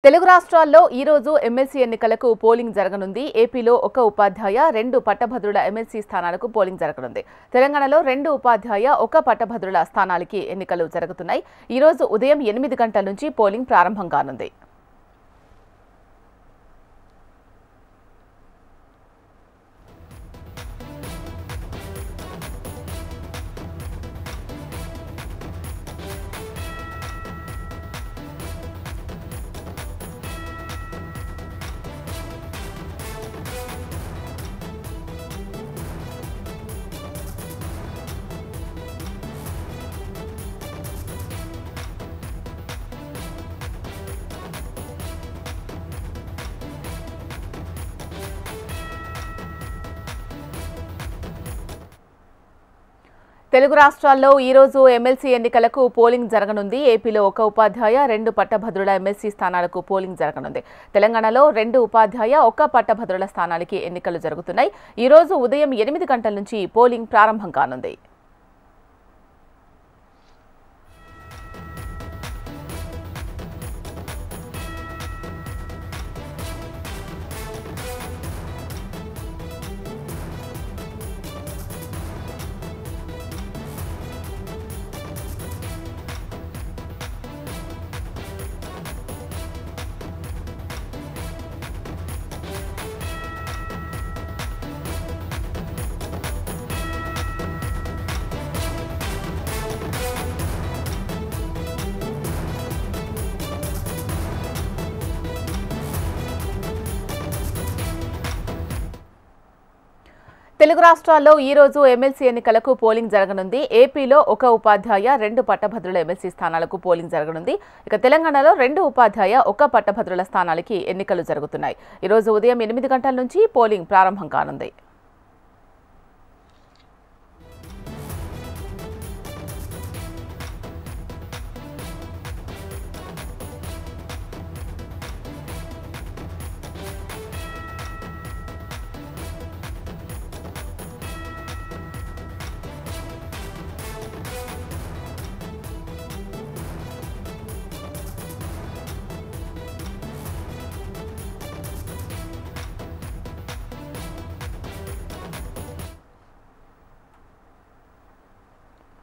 తెలుగు రాష్ట్రాల్లో ఈ రోజు ఎమ్మెల్సీ ఎన్నికలకు పోలింగ్ జరగనుంది. ఏపీలో ఒక ఉపాధ్యాయ, 2 పట్టభద్రుల ఎమ్మెల్సీ స్థానాలకు పోలింగ్ జరగనుంది. తెలంగాణలో 2 ఉపాధ్యాయ, 1 పట్టభద్రుల స్థానాలకి ఎన్నికలు జరుగుతున్నాయి. ఈ రోజు ఉదయం 8 గంటల నుంచి పోలింగ్ ప్రారంభం కానుంది. తెలుగు రాష్ట్రాల్లో ఈ రోజు ఎమ్మెల్సీ ఎన్నికలకు పోలింగ్ జరగనుంది. ఏపీలో 1 ఉపాధ్యాయ, 2 పట్టభద్రుల ఎమ్మెల్సీ స్థానాలకు పోలింగ్ జరగనుంది. తెలంగాణలో 2 ఉపాధ్యాయ, 1 పట్టభద్రుల స్థానాలకి ఎన్నికలు జరుగుతున్నాయి. ఈ రోజు ఉదయం 8 గంటల నుంచి పోలింగ్ ప్రారంభం కానుంది. తెలుగు రాష్ట్రాల్లో ఈ రోజు ఎమ్మెల్సీ ఎన్నికలకు పోలింగ్ జరగనుంది. ఏపీలో 1 ఉపాధ్యాయ, 2 పట్టభద్రుల ఎమ్మెల్సీ స్థానాలకు పోలింగ్ జరగనుంది. ఇక తెలంగాణలో 2 ఉపాధ్యాయ, 1 పట్టభద్రుల స్థానాలకి ఎన్నికలు జరుగుతున్నాయి. ఈ రోజు ఉదయం 8 గంటల నుంచి పోలింగ్ ప్రారంభం కానుంది.